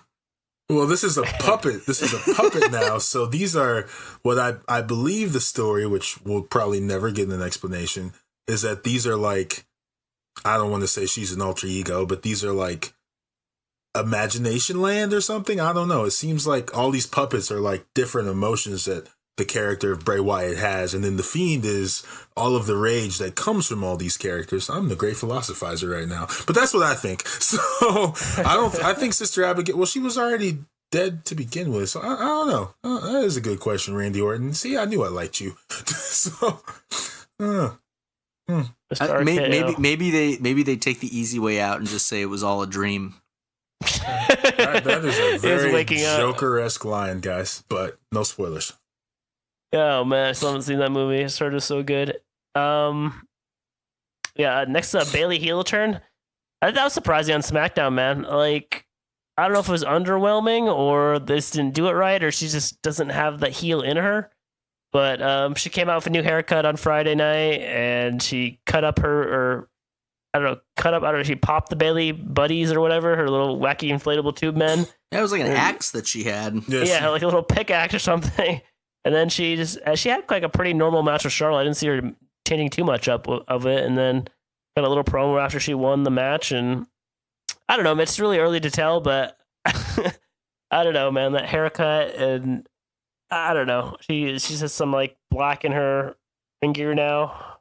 Well, this is a puppet. This is a puppet now. So these are what I believe the story, which we'll probably never get an explanation, is that these are like, I don't want to say she's an alter ego, but these are like imagination land or something. I don't know. It seems like all these puppets are like different emotions that the character of Bray Wyatt has. And then The Fiend is all of the rage that comes from all these characters. I'm the great philosophizer right now, but that's what I think. So I think Sister Abigail, well, she was already dead to begin with. So I don't know. That is a good question, Randy Orton. See, I knew I liked you. So, maybe they take the easy way out and just say it was all a dream. That is a very Joker-esque line, guys, but no spoilers. Oh man, I still haven't seen that movie. It's sort of so good. Next up, Bayley heel turn. That was surprising on SmackDown, man. Like, I don't know if it was underwhelming or they just didn't do it right, or she just doesn't have the heel in her. But she came out with a new haircut on Friday night, and she cut up she popped the Bayley buddies or whatever, her little wacky inflatable tube men. Yeah, it was like an axe that she had. Yeah, like a little pickaxe or something. And then she had like a pretty normal match with Charlotte. I didn't see her changing too much up of it. And then got a little promo after she won the match. And I don't know, it's really early to tell, but I don't know, man. That haircut, and I don't know. She has some like black in her finger now.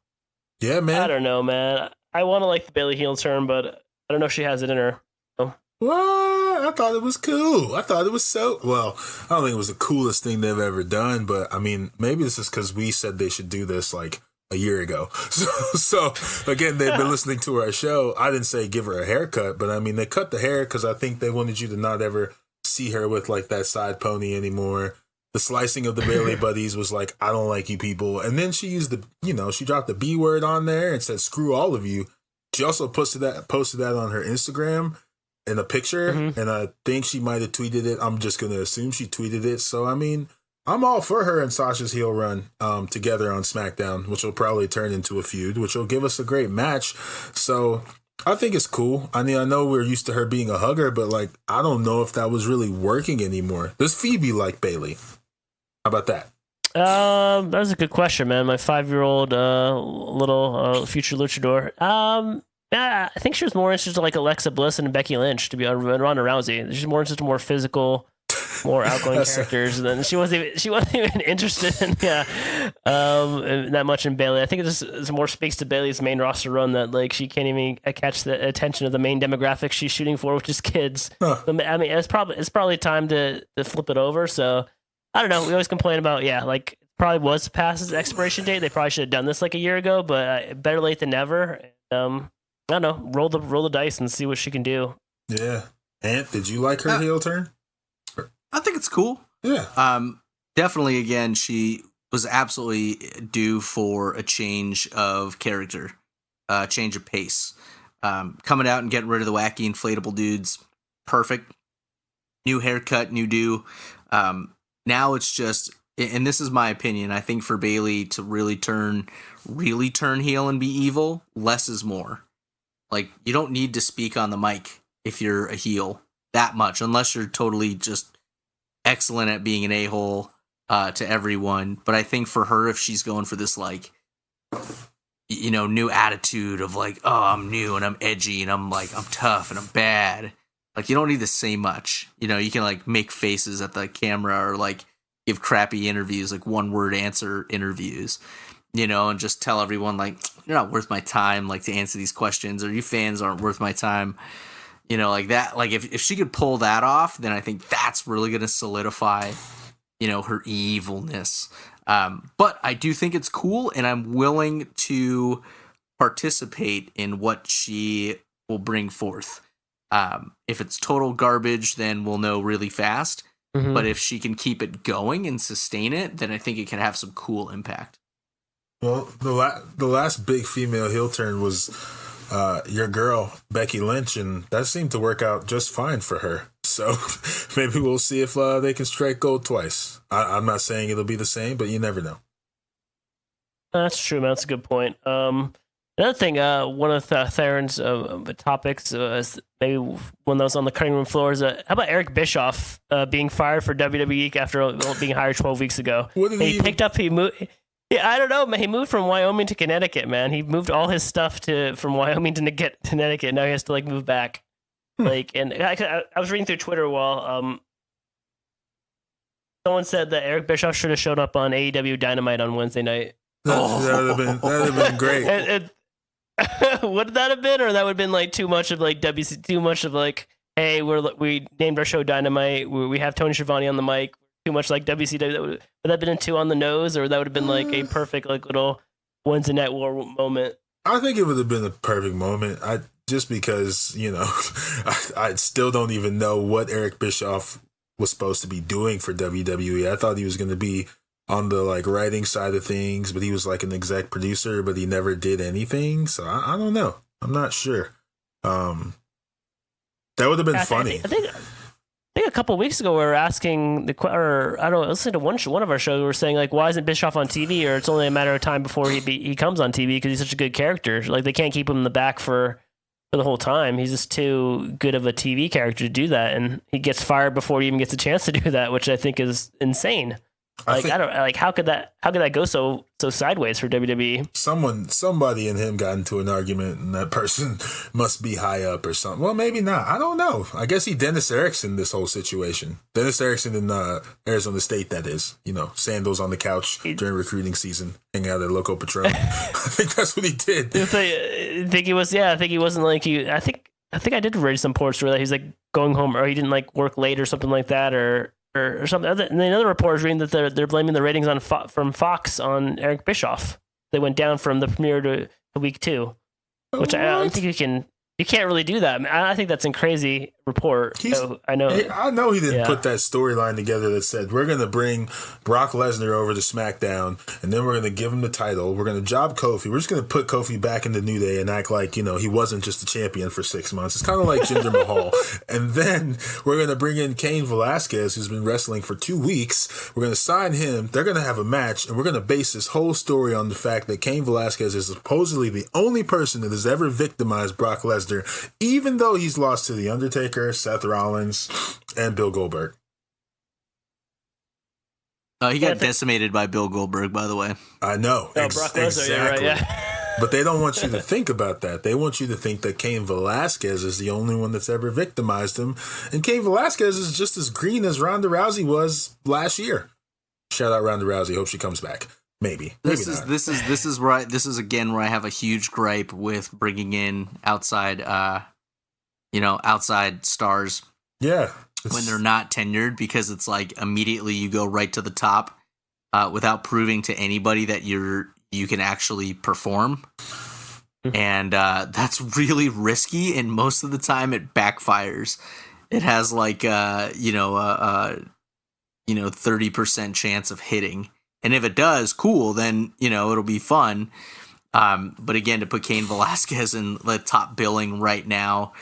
Yeah, man. I don't know, man. I want to like the Bayley heel turn, but I don't know if she has it in her. So. What? I thought it was cool. I thought it was well, I don't think it was the coolest thing they've ever done, but I mean, maybe this is because we said they should do this like a year ago. So again, they've been listening to our show. I didn't say give her a haircut, but I mean, they cut the hair because I think they wanted you to not ever see her with like that side pony anymore. The slicing of the Bayley buddies was like, I don't like you people. And then she used she dropped the B word on there and said, screw all of you. She also posted that on her Instagram in a picture. And I think she might have tweeted it. I'm just going to assume she tweeted it. So, I mean, I'm all for her and Sasha's heel run together on SmackDown, which will probably turn into a feud, which will give us a great match. So I think it's cool. I mean, I know we're used to her being a hugger, but like, I don't know if that was really working anymore. Does Phoebe like Bayley? How about that? That was a good question, man. My 5-year-old little future luchador. Yeah, I think she was more interested in like Alexa Bliss and Becky Lynch to be on Ronda Rousey. She's more interested in more physical, more outgoing characters. And then she wasn't even interested in that much in Bayley. I think it just more speaks to Bayley's main roster run that like she can't even catch the attention of the main demographic she's shooting for, which is kids. Huh. I mean, it's probably time to flip it over. So. I don't know. We always complain about, like probably was past its expiration date. They probably should have done this like a year ago, but better late than never. I don't know. Roll the dice and see what she can do. Yeah. Ant, did you like her heel turn? I think it's cool. Yeah. Definitely, again, she was absolutely due for a change of character, change of pace. Coming out and getting rid of the wacky inflatable dudes, perfect. New haircut, new do. Now it's just, and this is my opinion, I think for Bayley to really turn heel and be evil, less is more. Like, you don't need to speak on the mic if you're a heel that much, unless you're totally just excellent at being an a-hole to everyone. But I think for her, if she's going for this, like, new attitude of like, oh, I'm new and I'm edgy and I'm tough and I'm bad. Like, you don't need to say much. You can, like, make faces at the camera or, like, give crappy interviews, like, one-word answer interviews, and just tell everyone, like, you're not worth my time, like, to answer these questions, or you fans aren't worth my time, like that. Like, if she could pull that off, then I think that's really going to solidify, her evilness. But I do think it's cool, and I'm willing to participate in what she will bring forth. If it's total garbage, then we'll know really fast. Mm-hmm. But if she can keep it going and sustain it, then I think it can have some cool impact. Well, the last big female heel turn was your girl, Becky Lynch, and that seemed to work out just fine for her. So maybe we'll see if they can strike gold twice. I'm not saying it'll be the same, but you never know. That's true, man. That's a good point. Another thing, one of Theron's topics, maybe when I was on the cutting room floor, is how about Eric Bischoff being fired for WWE after being hired 12 weeks ago? He moved. Yeah, I don't know, man. He moved from Wyoming to Connecticut, man. He moved all his stuff from Wyoming to Connecticut. Now he has to like move back. And I was reading through Twitter while someone said that Eric Bischoff should have showed up on AEW Dynamite on Wednesday night. That'd have been great. Would that have been, or that would have been like too much of like WC, too much of like, hey, we named our show Dynamite, we have Tony Schiavone on the mic, too much like WCW. Would that have been too on the nose, or that would have been like a perfect like little Wednesday Night War moment? I think it would have been a perfect moment. Just because I still don't even know what Eric Bischoff was supposed to be doing for WWE. I thought he was going to be on the like writing side of things, but he was like an exec producer, but he never did anything. So I don't know. I'm not sure. That would have been funny. I think a couple of weeks ago we were asking listening to one of our shows, we were saying like, why isn't Bischoff on TV? Or it's only a matter of time before he comes on TV because he's such a good character. Like they can't keep him in the back for the whole time. He's just too good of a TV character to do that, and he gets fired before he even gets a chance to do that, which I think is insane. Like I don't like how could that go so sideways for WWE? Somebody and him got into an argument, and that person must be high up or something. Well, maybe not. I don't know. I guess he Dennis Erickson this whole situation. Dennis Erickson in Arizona State, that is. Sandals on the couch during recruiting season, hanging out at Loco Patron. I think that's what he did. I think he was. Yeah, I think he wasn't like you. I think I did read some reports where that he's like going home, or he didn't like work late or something like that, or something. And then another report is reading that they're blaming the ratings from Fox on Eric Bischoff. They went down from the premiere to week 2, which I don't think you can't really do that. I think that's a crazy report. I know he didn't put that storyline together that said, we're going to bring Brock Lesnar over to SmackDown, and then we're going to give him the title. We're going to job Kofi. We're just going to put Kofi back in the New Day and act like, he wasn't just a champion for 6 months. It's kind of like Jinder Mahal. And then we're going to bring in Cain Velasquez, who's been wrestling for 2 weeks. We're going to sign him. They're going to have a match, and we're going to base this whole story on the fact that Cain Velasquez is supposedly the only person that has ever victimized Brock Lesnar, even though he's lost to The Undertaker, Seth Rollins, and Bill Goldberg. He got decimated by Bill Goldberg, by the way. I know. Brock Lesnar, exactly. Right, yeah. But they don't want you to think about that. They want you to think that Cain Velasquez is the only one that's ever victimized him. And Cain Velasquez is just as green as Ronda Rousey was last year. Shout out Ronda Rousey. Hope she comes back. Maybe. This is again where I have a huge gripe with bringing in outside stars. Yeah. When they're not tenured, because it's like immediately you go right to the top without proving to anybody that you can actually perform. And that's really risky, and most of the time it backfires. It has like 30% chance of hitting. And if it does, cool, then, it'll be fun. But again, to put Cain Velasquez in the top billing right now,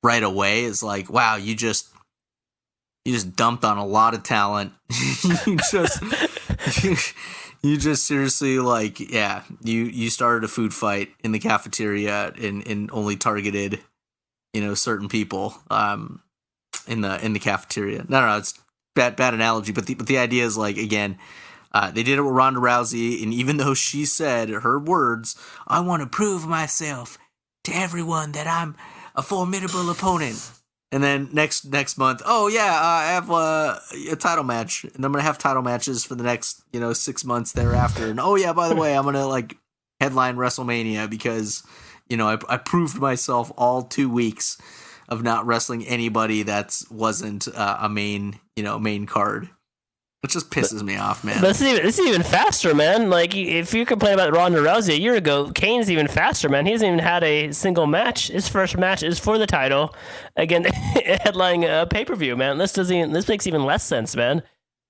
right away, is like, wow, you just dumped on a lot of talent. you just seriously, like, yeah, you started a food fight in the cafeteria and only targeted, certain people in the cafeteria. No, it's bad analogy, but the idea is, like, again, they did it with Ronda Rousey, and even though she said her words, I want to prove myself to everyone that I'm a formidable opponent. And then next month, I have a title match, and I'm going to have title matches for the next, 6 months thereafter. And by the way, I'm going to like headline WrestleMania because, I proved myself all 2 weeks of not wrestling anybody that wasn't a main card. It just pisses me off, man. But this is even faster, man. Like, if you complain about Ronda Rousey a year ago, Kane's even faster, man. He hasn't even had a single match. His first match is for the title. Again, headlining a pay-per-view, man. This makes even less sense, man.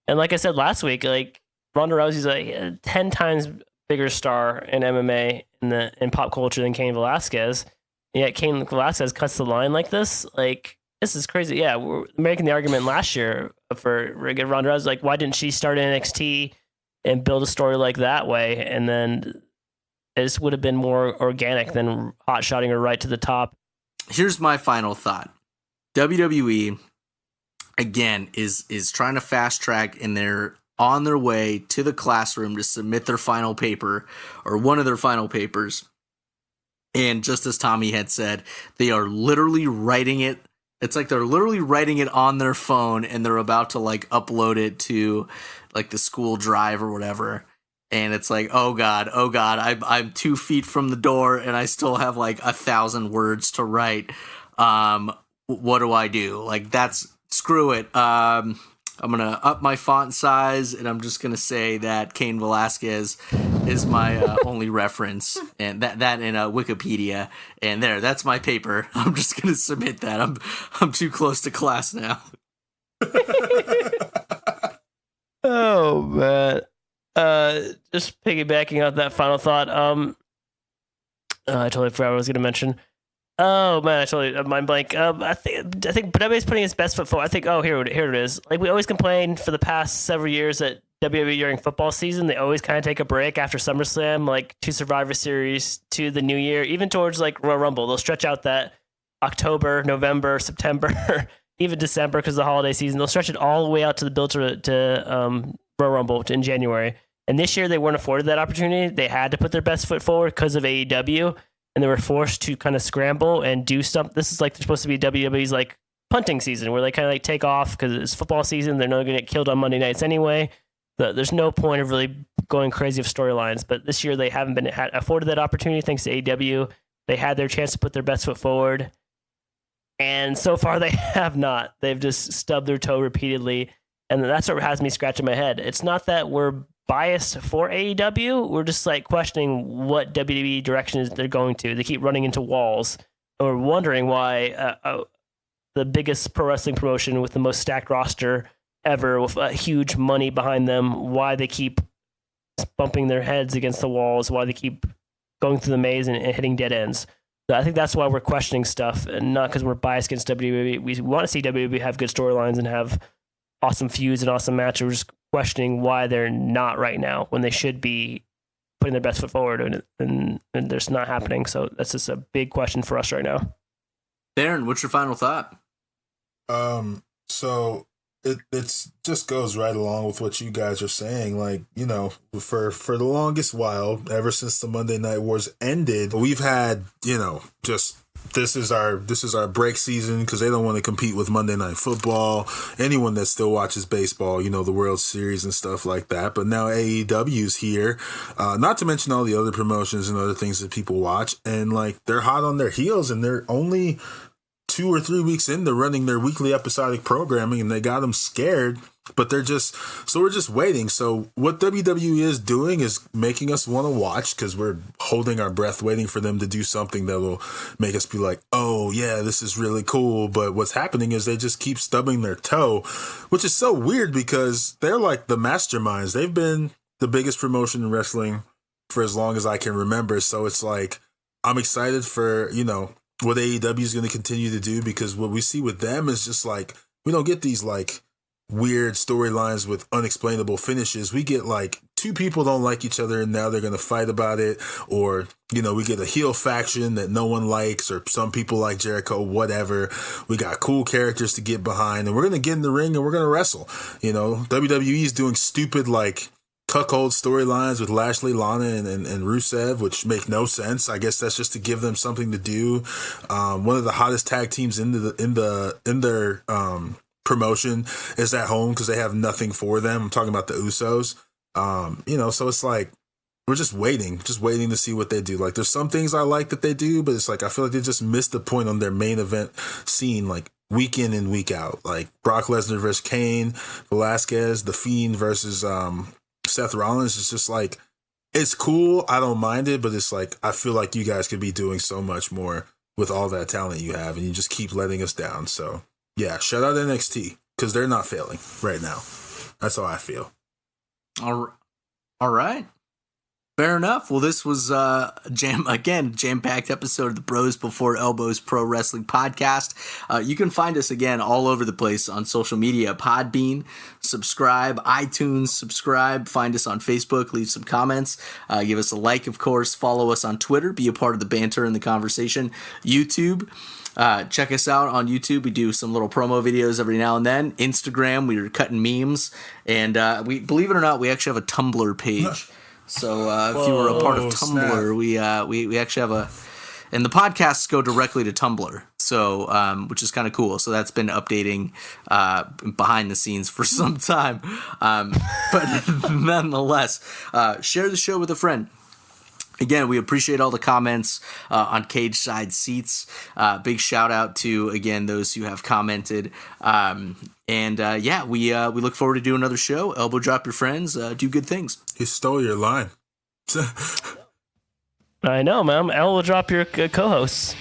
And like I said last week, like, Ronda Rousey's a 10 times bigger star in MMA in pop culture than Cain Velasquez. And yet Cain Velasquez cuts the line like this. Like, this is crazy. Yeah, we're making the argument last year for Ronda Rousey. Like, why didn't she start in NXT and build a story like that way? And then this would have been more organic than hot-shotting her right to the top. Here's my final thought. WWE, again, is trying to fast-track, and they're on their way to the classroom to submit their final paper, or one of their final papers. And just as Tommy had said, they are literally writing it. It's like they're literally writing it on their phone, and they're about to like upload it to like the school drive or whatever. And it's like, oh God, I'm 2 feet from the door and I still have like 1,000 words to write. What do I do? Like, screw it. I'm going to up my font size, and I'm just going to say that Cain Velasquez is my only reference, and that in Wikipedia. And that's my paper. I'm just going to submit that. I'm too close to class now. Oh, man. Just piggybacking on that final thought. I totally forgot what I was going to mention. Oh man, I totally mind blank. I think WWE's putting its best foot forward. I think here it is. Like, we always complain for the past several years that WWE during football season, they always kind of take a break after SummerSlam, like to Survivor Series, to the New Year, even towards like Royal Rumble. They'll stretch out that October, November, September, even December because of the holiday season. They'll stretch it all the way out to the build to Royal Rumble in January. And this year they weren't afforded that opportunity. They had to put their best foot forward because of AEW, and they were forced to kind of scramble and do something. This is like they're supposed to be WWE's like punting season, where they kind of like take off because it's football season. They're not going to get killed on Monday nights anyway. There's no point of really going crazy of storylines. But this year they haven't been afforded that opportunity thanks to AEW. They had their chance to put their best foot forward, and so far they have not. They've just stubbed their toe repeatedly, and that's what has me scratching my head. It's not that we're biased for AEW. We're just like questioning what WWE direction is they're going to. They keep running into walls, and we're wondering why the biggest pro wrestling promotion with the most stacked roster ever, with huge money behind them, why they keep bumping their heads against the walls, why they keep going through the maze and hitting dead ends. So I think that's why we're questioning stuff, and not because we're biased against WWE. We want to see WWE have good storylines and have awesome feuds and awesome matches. We're just questioning why they're not right now when they should be putting their best foot forward, and there's not happening. So that's just a big question for us right now. Darren, what's your final thought? So it's just goes right along with what you guys are saying. Like, you know, for the longest while, ever since the Monday Night Wars ended, we've had, you know, just this is our break season because they don't want to compete with Monday Night Football. Anyone that still watches baseball, you know, the World Series and stuff like that. But now AEW's here, not to mention all the other promotions and other things that people watch, and like they're hot on their heels, and they're only 2 or 3 weeks into running their weekly episodic programming, and they got them scared, but we're just waiting. So what WWE is doing is making us want to watch because we're holding our breath waiting for them to do something that will make us be like, oh yeah, this is really cool. But what's happening is they just keep stubbing their toe, which is so weird because they're like the masterminds. They've been the biggest promotion in wrestling for as long as I can remember. So it's like, I'm excited for, you know, what AEW is going to continue to do, because what we see with them is just like, we don't get these like weird storylines with unexplainable finishes. We get like two people don't like each other and now they're going to fight about it, or, you know, we get a heel faction that no one likes, or some people like Jericho, whatever. We got cool characters to get behind, and we're going to get in the ring and we're going to wrestle. You know, WWE is doing stupid like cuckold storylines with Lashley, Lana, and Rusev, which make no sense. I guess that's just to give them something to do. One of the hottest tag teams in their promotion is at home because they have nothing for them. I'm talking about the Usos. You know, so it's like we're just waiting to see what they do. Like, there's some things I like that they do, but it's like I feel like they just missed the point on their main event scene, like week in and week out. Like Brock Lesnar versus Kane Velasquez, The Fiend versus Seth Rollins is just like, it's cool. I don't mind it, but it's like, I feel like you guys could be doing so much more with all that talent you have, and you just keep letting us down. So yeah, shout out NXT because they're not failing right now. That's how I feel. All right. Fair enough. Well, this was jam-packed episode of the Bros Before Elbows Pro Wrestling Podcast. You can find us again all over the place on social media. Podbean, subscribe, iTunes, subscribe, find us on Facebook, leave some comments, give us a like, of course, follow us on Twitter, be a part of the banter and the conversation. YouTube, check us out on YouTube. We do some little promo videos every now and then. Instagram, we are cutting memes, and we, believe it or not, we actually have a Tumblr page. So if you were a part of Tumblr, we actually have a, and the podcasts go directly to Tumblr, so which is kind of cool. So that's been updating behind the scenes for some time, but nonetheless, share the show with a friend. Again, we appreciate all the comments on Cage Side Seats. Big shout out to, again, those who have commented. We look forward to doing another show. Elbow drop your friends. Do good things. He stole your line. I know, man. Elbow drop your co-hosts.